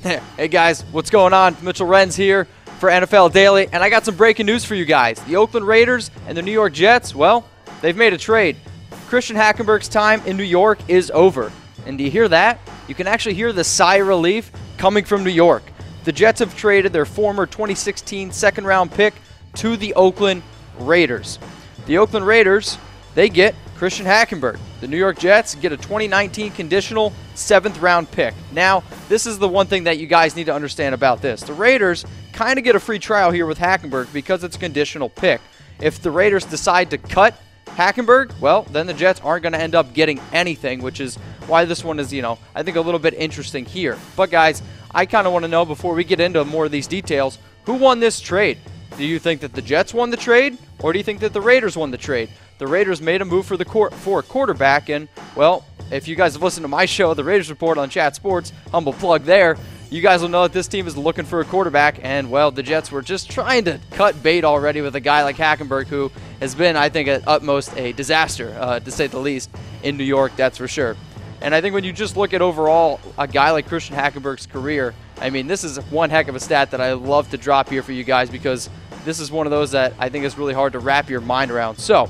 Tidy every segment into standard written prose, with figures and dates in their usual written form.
Hey guys, what's going on? Mitchell Renz here for NFL Daily, and I got some breaking news for you guys. The Oakland Raiders and the New York Jets, well, they've made a trade. Christian Hackenberg's time in New York is over. And do you hear that? You can actually hear the sigh of relief coming from New York. The Jets have traded their former 2016 second-round pick to the Oakland Raiders. The Oakland Raiders, they get Christian Hackenberg. The New York Jets get a 2019 conditional 7th-round pick. Now, this is the one thing that you guys need to understand about this. The Raiders kind of get a free trial here with Hackenberg because it's a conditional pick. If the Raiders decide to cut Hackenberg, well, then the Jets aren't going to end up getting anything, which is why this one is, I think a little bit interesting here. But, guys, I kind of want to know before we get into more of these details, who won this trade? Do you think that the Jets won the trade, or do you think that the Raiders won the trade? The Raiders made a move for a quarterback, and, well, if you guys have listened to my show, the Raiders Report on Chat Sports, humble plug there, you guys will know that this team is looking for a quarterback, and, well, the Jets were just trying to cut bait already with a guy like Hackenberg, who has been, I think, at utmost a disaster, to say the least, in New York, that's for sure. And I think when you just look at overall a guy like Christian Hackenberg's career, I mean, this is one heck of a stat that I love to drop here for you guys because this is one of those that I think is really hard to wrap your mind around. So,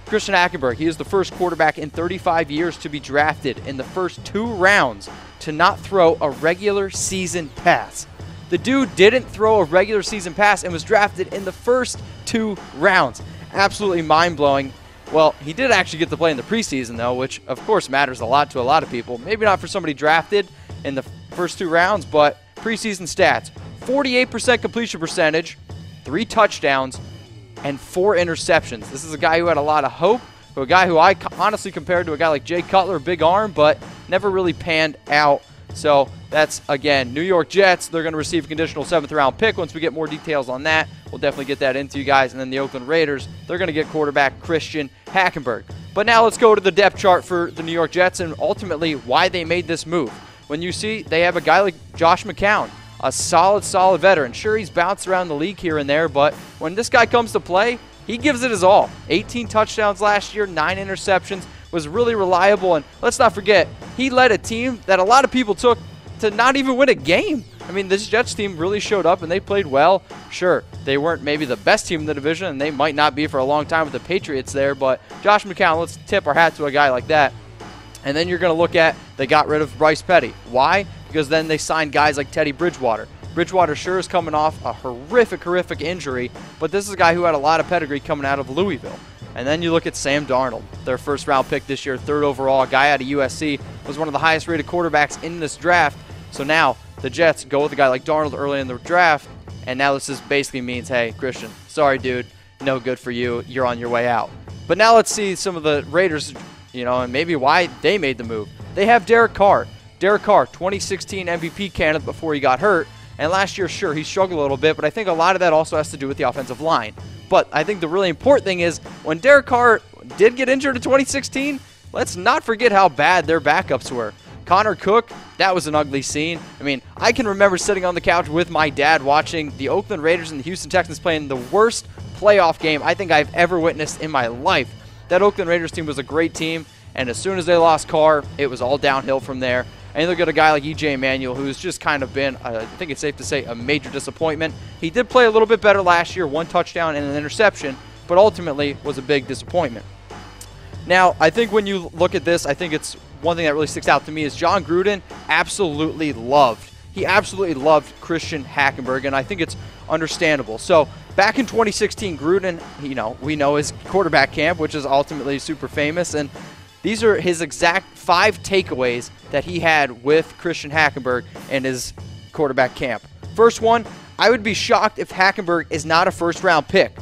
Christian Hackenberg, he is the first quarterback in 35 years to be drafted in the first 2 rounds to not throw a regular season pass. The dude didn't throw a regular season pass and was drafted in the first 2 rounds. Absolutely mind-blowing. Well, he did actually get to play in the preseason, though, which, of course, matters a lot to a lot of people. Maybe not for somebody drafted in the first 2 rounds, but preseason stats. 48% completion percentage, 3 touchdowns, and 4 interceptions. This is a guy who had a lot of hope, a guy who I honestly compared to a guy like Jay Cutler, big arm, but never really panned out. So that's, again, New York Jets. They're going to receive a conditional 7th-round pick. Once we get more details on that, we'll definitely get that into you guys. And then the Oakland Raiders, they're going to get quarterback Christian Hackenberg. But now let's go to the depth chart for the New York Jets and ultimately why they made this move. When you see they have a guy like Josh McCown, a solid veteran. Sure, he's bounced around the league here and there, but when this guy comes to play, he gives it his all. 18 touchdowns last year, 9 interceptions, was really reliable. And let's not forget, he led a team that a lot of people took to not even win a game. I mean, this Jets team really showed up and they played well. Sure, they weren't maybe the best team in the division, and they might not be for a long time with the Patriots there, but Josh McCown, let's tip our hat to a guy like that. And then you're going to look at, they got rid of Bryce Petty. Why? Because then they signed guys like Teddy Bridgewater. Bridgewater sure is coming off a horrific injury, but this is a guy who had a lot of pedigree coming out of Louisville. And then you look at Sam Darnold, their 1st-round pick this year, 3rd overall, a guy out of USC, was one of the highest-rated quarterbacks in this draft. So now the Jets go with a guy like Darnold early in the draft, and now this just basically means, hey, Christian, sorry, dude, no good for you. You're on your way out. But now let's see some of the Raiders, and maybe why they made the move. They have Derek Carr. Derek Carr, 2016 MVP candidate before he got hurt. And last year, sure, he struggled a little bit, but I think a lot of that also has to do with the offensive line. But I think the really important thing is when Derek Carr did get injured in 2016, let's not forget how bad their backups were. Connor Cook, that was an ugly scene. I mean, I can remember sitting on the couch with my dad watching the Oakland Raiders and the Houston Texans playing the worst playoff game I think I've ever witnessed in my life. That Oakland Raiders team was a great team, and as soon as they lost Carr, it was all downhill from there. And you look at a guy like E.J. Manuel, who's just kind of been, I think it's safe to say, a major disappointment. He did play a little bit better last year, 1 touchdown and an interception, but ultimately was a big disappointment. Now, I think when you look at this, I think it's one thing that really sticks out to me is Jon Gruden absolutely loved Christian Hackenberg, and I think it's understandable. So back in 2016, Gruden, we know his quarterback camp, which is ultimately super famous, and these are his exact 5 takeaways that he had with Christian Hackenberg and his quarterback camp. First one, I would be shocked if Hackenberg is not a 1st-round pick.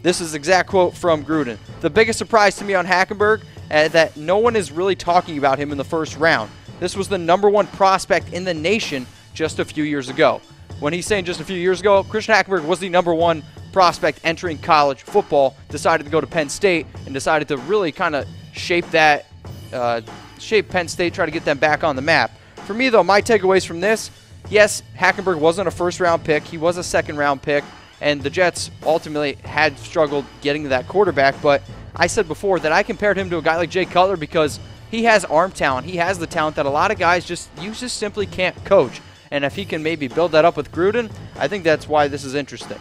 This is the exact quote from Gruden. The biggest surprise to me on Hackenberg that no one is really talking about him in the 1st round. This was the #1 prospect in the nation just a few years ago. When he's saying just a few years ago, Christian Hackenberg was the #1 prospect entering college football, decided to go to Penn State, and decided to really kind of shape Penn State, try to get them back on the map. For me, though, my takeaways from this, yes, Hackenberg wasn't a 1st-round pick. He was a 2nd-round pick, and the Jets ultimately had struggled getting to that quarterback. But I said before that I compared him to a guy like Jay Cutler because he has arm talent. He has the talent that a lot of guys just simply can't coach. And if he can maybe build that up with Gruden, I think that's why this is interesting.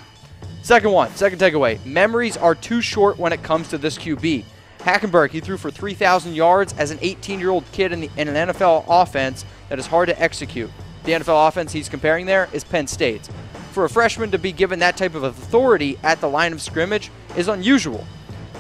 Second takeaway. Memories are too short when it comes to this QB. Hackenberg, he threw for 3,000 yards as an 18-year-old kid in an NFL offense that is hard to execute. The NFL offense he's comparing there is Penn State's. For a freshman to be given that type of authority at the line of scrimmage is unusual.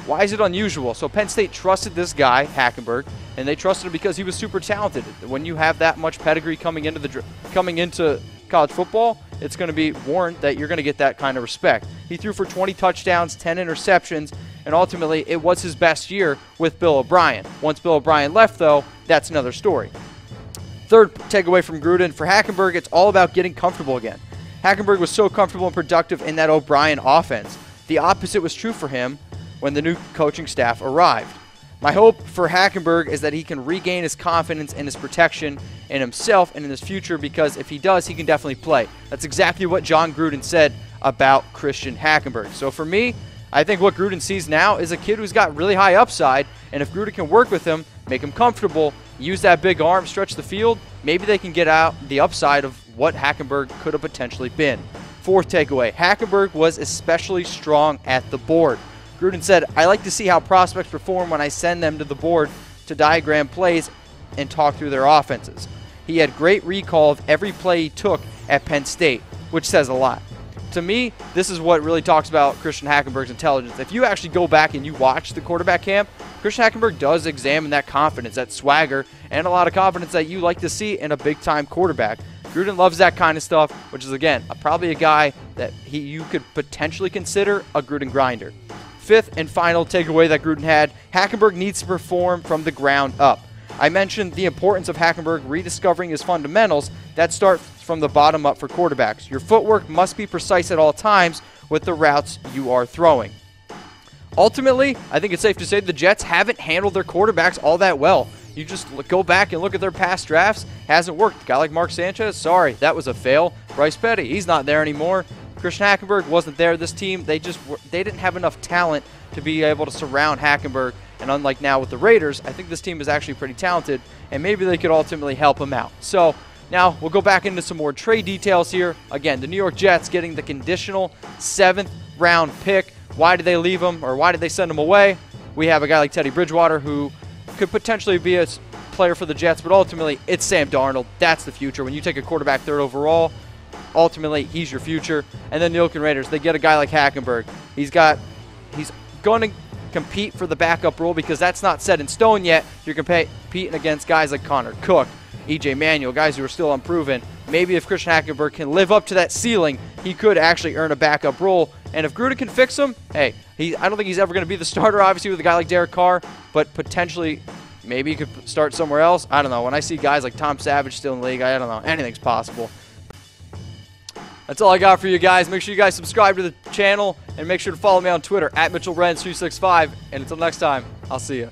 Why is it unusual? So Penn State trusted this guy, Hackenberg, and they trusted him because he was super talented. When you have that much pedigree coming into college football, it's going to be warranted that you're going to get that kind of respect. He threw for 20 touchdowns, 10 interceptions, and ultimately it was his best year with Bill O'Brien. Once Bill O'Brien left, though, that's another story. Third takeaway from Gruden, for Hackenberg, it's all about getting comfortable again. Hackenberg was so comfortable and productive in that O'Brien offense. The opposite was true for him when the new coaching staff arrived. My hope for Hackenberg is that he can regain his confidence and his protection in himself and in his future, because if he does, he can definitely play. That's exactly what Jon Gruden said about Christian Hackenberg. So for me, I think what Gruden sees now is a kid who's got really high upside, and if Gruden can work with him, make him comfortable, use that big arm, stretch the field, maybe they can get out the upside of what Hackenberg could have potentially been. Fourth takeaway, Hackenberg was especially strong at the board. Gruden said, "I like to see how prospects perform when I send them to the board to diagram plays and talk through their offenses." He had great recall of every play he took at Penn State, which says a lot. To me, this is what really talks about Christian Hackenberg's intelligence. If you actually go back and you watch the quarterback camp, Christian Hackenberg does examine that confidence, that swagger, and a lot of confidence that you like to see in a big-time quarterback. Gruden loves that kind of stuff, which is, again, probably a guy that you could potentially consider a Gruden grinder. Fifth and final takeaway that Gruden had, Hackenberg needs to perform from the ground up. I mentioned the importance of Hackenberg rediscovering his fundamentals. That starts from the bottom up for quarterbacks. Your footwork must be precise at all times with the routes you are throwing. Ultimately, I think it's safe to say the Jets haven't handled their quarterbacks all that well. You just go back and look at their past drafts. Hasn't worked. A guy like Mark Sanchez, sorry, that was a fail. Bryce Petty, he's not there anymore. Christian Hackenberg wasn't there. This team, they didn't have enough talent to be able to surround Hackenberg. And unlike now with the Raiders, I think this team is actually pretty talented, and maybe they could ultimately help him out. So now we'll go back into some more trade details here. Again, the New York Jets getting the conditional 7th round pick. Why did they leave him, or why did they send him away? We have a guy like Teddy Bridgewater who could potentially be a player for the Jets, but ultimately it's Sam Darnold. That's the future. When you take a quarterback 3rd overall, ultimately he's your future. And then the Oakland Raiders, they get a guy like Hackenberg. He's going to compete for the backup role because that's not set in stone yet. You're competing against guys like Connor Cook, E.J. Manuel, guys who are still unproven. Maybe if Christian Hackenberg can live up to that ceiling, he could actually earn a backup role. And if Gruden can fix him, hey, I don't think he's ever going to be the starter, obviously, with a guy like Derek Carr, but potentially maybe he could start somewhere else. I don't know. When I see guys like Tom Savage still in the league, I don't know. Anything's possible. That's all I got for you guys. Make sure you guys subscribe to the channel and make sure to follow me on Twitter @MitchellRens365. And until next time, I'll see you.